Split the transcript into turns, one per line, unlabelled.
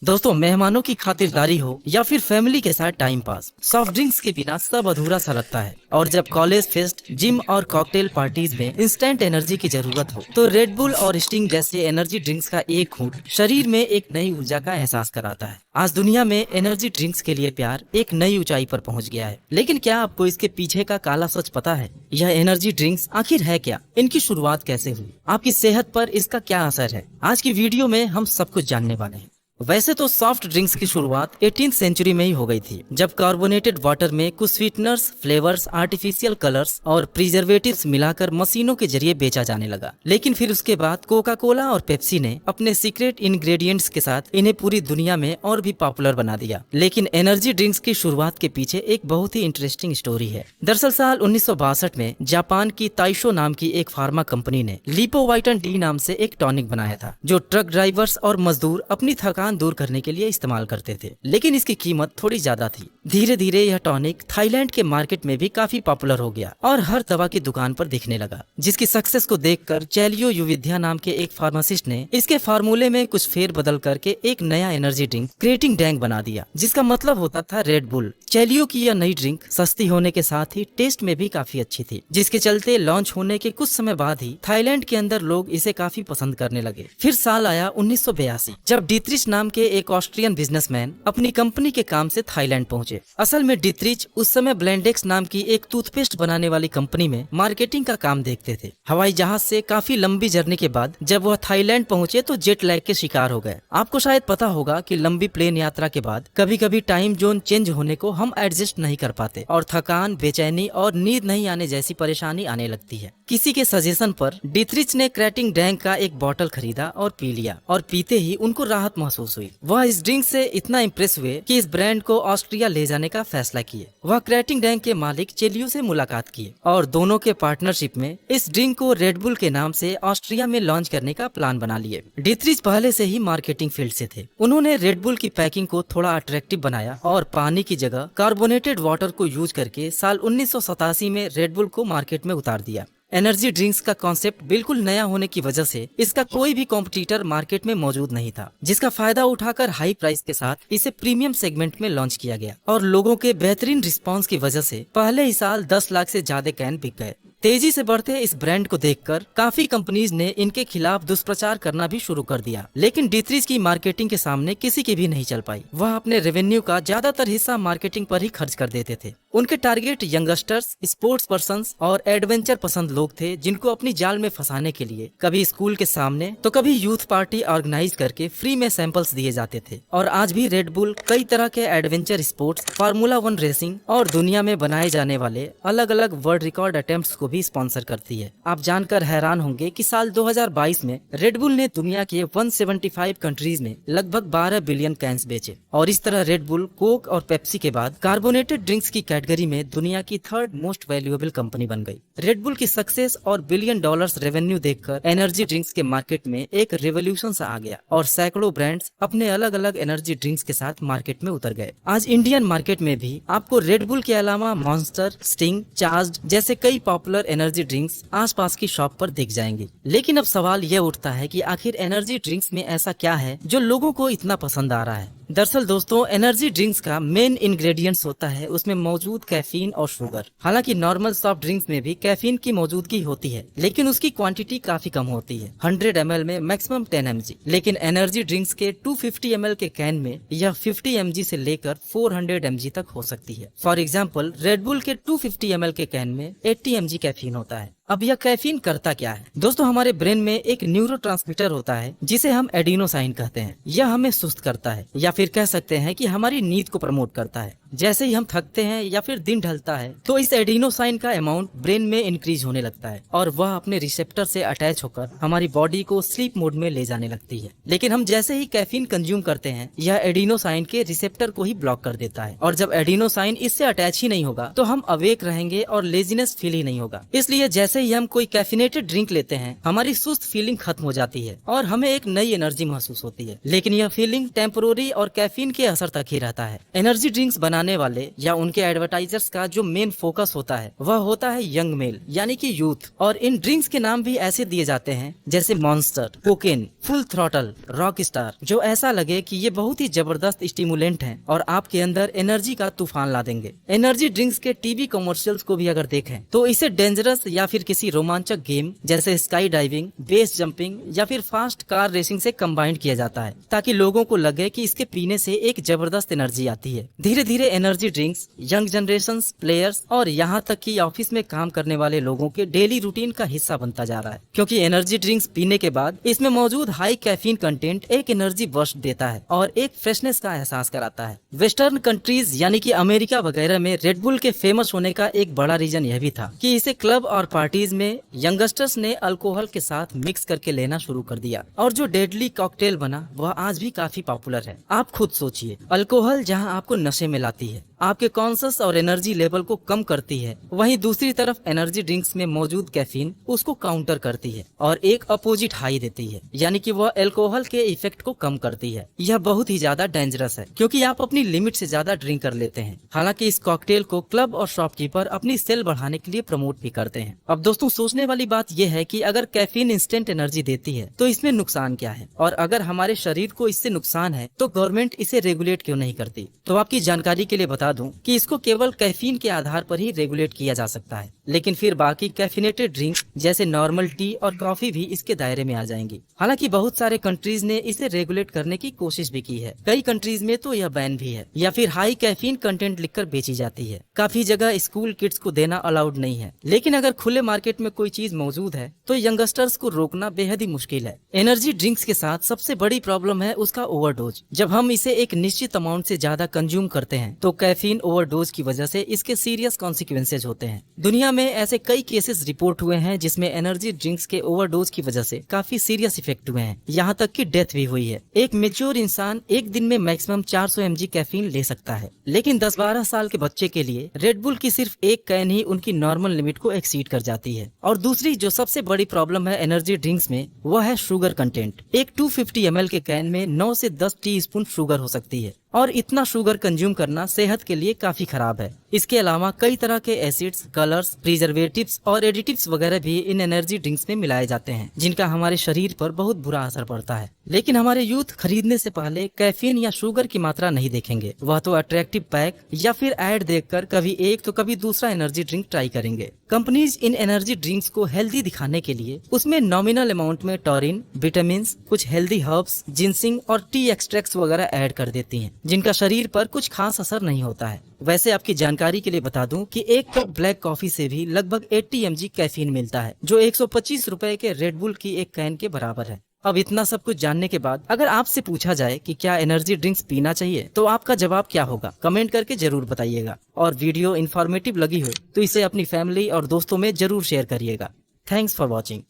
दोस्तों, मेहमानों की खातिरदारी हो या फिर फैमिली के साथ टाइम पास, सॉफ्ट ड्रिंक्स के बिना सब अधूरा सा लगता है। और जब कॉलेज फेस्ट, जिम और कॉकटेल पार्टीज में इंस्टेंट एनर्जी की जरूरत हो तो रेड बुल और स्टिंग जैसे एनर्जी ड्रिंक्स का एक घूंट शरीर में एक नई ऊर्जा का एहसास कराता है। आज दुनिया में एनर्जी ड्रिंक्स के लिए प्यार एक नई ऊंचाई पर पहुंच गया है। लेकिन क्या आपको इसके पीछे का काला सच पता है? यह एनर्जी ड्रिंक्स आखिर है क्या? इनकी शुरुआत कैसे हुई? आपकी सेहत पर इसका क्या असर है? आज की वीडियो में हम सब कुछ जानने वाले हैं। वैसे तो सॉफ्ट ड्रिंक्स की शुरुआत 18th सेंचुरी में ही हो गई थी, जब कार्बोनेटेड वाटर में कुछ स्वीटनर्स, फ्लेवर्स, आर्टिफिशियल कलर्स और प्रिजर्वेटिव्स मिलाकर मशीनों के जरिए बेचा जाने लगा। लेकिन फिर उसके बाद कोका कोला और पेप्सी ने अपने सीक्रेट इंग्रेडिएंट्स के साथ इन्हें पूरी दुनिया में और भी पॉपुलर बना दिया। लेकिन एनर्जी ड्रिंक्स की शुरुआत के पीछे एक बहुत ही इंटरेस्टिंग स्टोरी है। दरअसल साल 1962 में जापान की ताइशो नाम की एक फार्मा कंपनी ने लिपोवाइटन डी नाम से एक टॉनिक बनाया था, जो ट्रक ड्राइवर्स और मजदूर अपनी थकान दूर करने के लिए इस्तेमाल करते थे। लेकिन इसकी कीमत थोड़ी ज्यादा थी। धीरे धीरे यह टॉनिक थाईलैंड के मार्केट में भी काफी पॉपुलर हो गया और हर दवा की दुकान पर दिखने लगा। जिसकी सक्सेस को देखकर चैलियो युविद्या नाम के एक फार्मासिस्ट ने इसके फार्मूले में कुछ फेर बदल करके एक नया एनर्जी ड्रिंक क्रिएटिंग डैंग बना दिया, जिसका मतलब होता था रेड बुल। चैलियो की यह नई ड्रिंक सस्ती होने के साथ ही टेस्ट में भी काफी अच्छी थी, जिसके चलते लॉन्च होने के कुछ समय बाद ही थाईलैंड के अंदर लोग इसे काफी पसंद करने लगे। फिर साल आया 1982, जब डीत्रिच नाम के एक ऑस्ट्रियन बिजनेसमैन अपनी कंपनी के काम से थाईलैंड पहुंचे। असल में डीत्रिच उस समय ब्लेंडेक्स नाम की एक टूथपेस्ट बनाने वाली कंपनी में मार्केटिंग का काम देखते थे। हवाई जहाज से काफी लंबी जर्नी के बाद जब वह थाईलैंड पहुंचे तो जेट लैग के शिकार हो गए। आपको शायद पता होगा कि लंबी प्लेन यात्रा के बाद कभी कभी टाइम जोन चेंज होने को हम एडजस्ट नहीं कर पाते और थकान, बेचैनी और नींद नहीं आने जैसी परेशानी आने लगती है। किसी के सजेशन पर डीत्रिच ने क्रिएटिंग डैंग का एक बॉटल खरीदा और पी लिया, और पीते ही उनको राहत महसूस हुई। वह इस ड्रिंक से इतना इम्प्रेस हुए कि इस ब्रांड को ऑस्ट्रिया ले जाने का फैसला किए। वह क्रिएटिंग डैंग के मालिक चेलियो से मुलाकात किए और दोनों के पार्टनरशिप में इस ड्रिंक को रेड बुल के नाम से ऑस्ट्रिया में लॉन्च करने का प्लान बना लिए। डीत्रिच पहले से ही मार्केटिंग फील्ड से थे। उन्होंने रेड बुल की पैकिंग को थोड़ा अट्रैक्टिव बनाया और पानी की जगह कार्बोनेटेड वाटर को यूज करके साल 1987 में रेड बुल को मार्केट में उतार दिया। एनर्जी ड्रिंक्स का कॉन्सेप्ट बिल्कुल नया होने की वजह से इसका कोई भी कॉम्पिटिटर मार्केट में मौजूद नहीं था, जिसका फायदा उठाकर हाई प्राइस के साथ इसे प्रीमियम सेगमेंट में लॉन्च किया गया। और लोगों के बेहतरीन रिस्पांस की वजह से पहले ही साल 10 लाख से ज्यादा कैन बिक गए। तेजी से बढ़ते इस ब्रांड को देखकर काफी कंपनीज ने इनके खिलाफ दुष्प्रचार करना भी शुरू कर दिया, लेकिन डीत्रिच की मार्केटिंग के सामने किसी की भी नहीं चल पाई। वह अपने रेवेन्यू का ज्यादातर हिस्सा मार्केटिंग पर ही खर्च कर देते थे। उनके टारगेट यंगस्टर्स, स्पोर्ट्स पर्संस और एडवेंचर पसंद लोग थे, जिनको अपनी जाल में फंसाने के लिए कभी स्कूल के सामने तो कभी यूथ पार्टी ऑर्गेनाइज करके फ्री में सैंपल्स दिए जाते थे। और आज भी रेड बुल कई तरह के एडवेंचर स्पोर्ट्स, फार्मूला 1 रेसिंग और दुनिया में बनाए जाने वाले अलग अलग वर्ल्ड रिकॉर्ड अटेम्प्ट्स को भी स्पॉन्सर करती है। आप जानकर हैरान होंगे कि साल 2022 में रेड बुल ने दुनिया के 175 कंट्रीज में लगभग 12 बिलियन कैंस बेचे। और इस तरह रेड बुल, कोक और पेप्सी के बाद कार्बोनेटेड ड्रिंक्स की कैटेगरी में दुनिया की 3rd मोस्ट वैल्यूएबल कंपनी बन गई। रेड बुल की सक्सेस और बिलियन डॉलर्स रेवेन्यू देखकर एनर्जी ड्रिंक्स के मार्केट में एक रेवोल्यूशन सा आ गया और सैकड़ों ब्रांड्स अपने अलग अलग एनर्जी ड्रिंक्स के साथ मार्केट में उतर गए। आज इंडियन मार्केट में भी आपको रेड बुल के अलावा मॉन्स्टर, स्टिंग, चार्ज्ड जैसे कई पॉपुलर एनर्जी ड्रिंक्स आसपास की शॉप पर दिख जाएंगे। लेकिन अब सवाल यह उठता है कि आखिर एनर्जी ड्रिंक्स में ऐसा क्या है जो लोगों को इतना पसंद आ रहा है? दरअसल दोस्तों, एनर्जी ड्रिंक्स का मेन इंग्रेडिएंट्स होता है उसमें मौजूद कैफीन और शुगर। हालांकि नॉर्मल सॉफ्ट ड्रिंक्स में भी कैफीन की मौजूदगी होती है, लेकिन उसकी क्वांटिटी काफी कम होती है, 100 ml में मैक्सिमम 10 mg। लेकिन एनर्जी ड्रिंक्स के 250 ml के कैन में यह 50 mg से लेकर 400 mg तक हो सकती है। फॉर एग्जाम्पल, रेड बुल के 250 ml के कैन में 80 mg कैफीन होता है। अब यह कैफीन करता क्या है? दोस्तों, हमारे ब्रेन में एक न्यूरोट्रांसमीटर होता है जिसे हम एडिनोसाइन कहते हैं। यह हमें सुस्त करता है, या फिर कह सकते हैं कि हमारी नींद को प्रमोट करता है। जैसे ही हम थकते हैं या फिर दिन ढलता है तो इस एडिनोसाइन का अमाउंट ब्रेन में इंक्रीज होने लगता है और वह अपने रिसेप्टर से अटैच होकर हमारी बॉडी को स्लीप मोड में ले जाने लगती है। लेकिन हम जैसे ही कैफीन कंज्यूम करते हैं, यह एडिनोसाइन के रिसेप्टर को ही ब्लॉक कर देता है, और जब एडिनोसाइन इससे अटैच ही नहीं होगा तो हम अवेक रहेंगे और लेजीनेस फील ही नहीं होगा। इसलिए जैसे ही हम कोई कैफिनेटेड ड्रिंक लेते हैं, हमारी सुस्त फीलिंग खत्म हो जाती है और हमें एक नई एनर्जी महसूस होती है। लेकिन यह फीलिंग टेम्पोररी और कैफीन के असर तक ही रहता है। एनर्जी ड्रिंक्स बनाने वाले या उनके एडवर्टाइजर्स का जो मेन फोकस होता है वह होता है यंग मेल यानी कि यूथ। और इन ड्रिंक्स के नाम भी ऐसे दिए जाते हैं जैसे monster, cocaine, full throttle, rock star, जो ऐसा लगे कि ये बहुत ही जबरदस्त स्टिमुलेंट हैं और आपके अंदर एनर्जी का तूफान ला देंगे। एनर्जी ड्रिंक्स के टीवी कमर्शियल्स को भी अगर देखें तो इसे डेंजरस या फिर किसी रोमांचक गेम जैसे स्काई डाइविंग, बेस जंपिंग या फिर फास्ट कार रेसिंग से कंबाइन किया जाता है ताकि लोगों को लगे कि इसके पीने से एक जबरदस्त एनर्जी आती है। धीरे धीरे energy drinks young generation players और यहाँ तक कि ऑफिस में काम करने वाले लोगों के डेली रूटीन का हिस्सा बनता जा रहा है, क्योंकि एनर्जी ड्रिंक्स पीने के बाद इसमें मौजूद हाई कैफीन कंटेंट एक एनर्जी बर्स्ट देता है और एक फ्रेशनेस का एहसास कराता है। वेस्टर्न कंट्रीज यानी कि अमेरिका वगैरह में रेड बुल के फेमस होने का एक बड़ा रीजन यह भी था कि इसे क्लब और पार्टीज में यंगस्टर्स ने अल्कोहल के साथ मिक्स करके लेना शुरू कर दिया और जो डेडली कॉकटेल बना वह आज भी काफी पॉपुलर है। आप खुद सोचिए, अल्कोहल जहां आपको नशे में लाती है, आपके कॉन्शस और एनर्जी लेवल को कम करती है, वहीं दूसरी तरफ एनर्जी ड्रिंक्स में मौजूद कैफीन उसको काउंटर करती है और एक अपोजिट हाई देती है, यानी कि वह अल्कोहल के इफेक्ट को कम करती है। यह बहुत ही ज्यादा डेंजरस है क्योंकि आप अपनी लिमिट से ज्यादा ड्रिंक कर लेते हैं। हालांकि इस कॉकटेल को क्लब और शॉपकीपर अपनी सेल बढ़ाने के लिए प्रमोट भी करते हैं। अब दोस्तों, सोचने वाली बात यह है कि अगर कैफीन इंस्टेंट एनर्जी देती है तो इसमें नुकसान क्या है, और अगर हमारे शरीर को इससे नुकसान है तो गवर्नमेंट इसे रेगुलेट क्यों नहीं करती। तो आपकी जानकारी के लिए बता दूं कि इसको केवल कैफीन के आधार पर ही रेगुलेट किया जा सकता है, लेकिन फिर बाकी कैफिनेटेड ड्रिंक जैसे नॉर्मल टी और कॉफी भी इसके दायरे में आ जाएंगी। हालांकि बहुत सारे कंट्रीज ने इसे रेगुलेट करने की कोशिश भी की है। कई कंट्रीज में तो यह बैन भी है या फिर हाई कैफीन कंटेंट लिखकर बेची जाती है। काफी जगह स्कूल किड्स को देना अलाउड नहीं है, लेकिन अगर खुले मार्केट में कोई चीज मौजूद है तो यंगस्टर्स को रोकना बेहद ही मुश्किल है। एनर्जी ड्रिंक्स के साथ सबसे बड़ी प्रॉब्लम है उसका ओवरडोज। जब हम इसे एक निश्चित अमाउंट से ज्यादा कंज्यूम करते हैं तो कैफीन ओवरडोज की वजह से इसके सीरियस कॉन्सिक्वेंसेज होते हैं। दुनिया में ऐसे कई केसेस रिपोर्ट हुए हैं जिसमें एनर्जी ड्रिंक्स के ओवरडोज की वजह से काफी सीरियस इफेक्ट हुए हैं, यहाँ तक कि डेथ भी हुई है। एक मेच्योर इंसान एक दिन में मैक्सिमम 400 mg कैफीन ले सकता है, लेकिन 10-12 साल के बच्चे के लिए रेड बुल की सिर्फ एक कैन ही उनकी नॉर्मल लिमिट को एक्सीड कर जाती है। और दूसरी जो सबसे बड़ी प्रॉब्लम है एनर्जी ड्रिंक्स में वह है शुगर कंटेंट। एक 250 ml के कैन में 9 से 10 टीस्पून शुगर हो सकती है और इतना शुगर कंज्यूम करना सेहत के लिए काफी खराब है। इसके अलावा कई तरह के एसिड्स, कलर्स, प्रिजर्वेटिव्स और एडिटिव्स वगैरह भी इन एनर्जी ड्रिंक्स में मिलाए जाते हैं, जिनका हमारे शरीर पर बहुत बुरा असर पड़ता है। लेकिन हमारे यूथ खरीदने से पहले कैफीन या शुगर की मात्रा नहीं देखेंगे, वह तो अट्रैक्टिव पैक या फिर एड देखकर कभी एक तो कभी दूसरा एनर्जी ड्रिंक ट्राई करेंगे। कंपनीज इन एनर्जी ड्रिंक्स को हेल्दी दिखाने के लिए उसमें नॉमिनल अमाउंट में टॉरिन, विटामिन, कुछ हेल्दी हर्ब्स, जिंसिंग और टी एक्सट्रैक्ट्स वगैरह ऐड कर देती हैं, जिनका शरीर पर कुछ खास असर नहीं होता है। वैसे आपकी जानकारी के लिए बता दूं कि एक कप ब्लैक कॉफी से भी लगभग 80 mg कैफीन मिलता है, जो 125 रुपए के रेड बुल की एक कैन के बराबर है। अब इतना सब कुछ जानने के बाद अगर आपसे पूछा जाए कि क्या एनर्जी ड्रिंक्स पीना चाहिए तो आपका जवाब क्या होगा, कमेंट करके जरूर बताइएगा। और वीडियो इन्फॉर्मेटिव लगी हो तो इसे अपनी फैमिली और दोस्तों में जरूर शेयर करिएगा। Thanks for watching.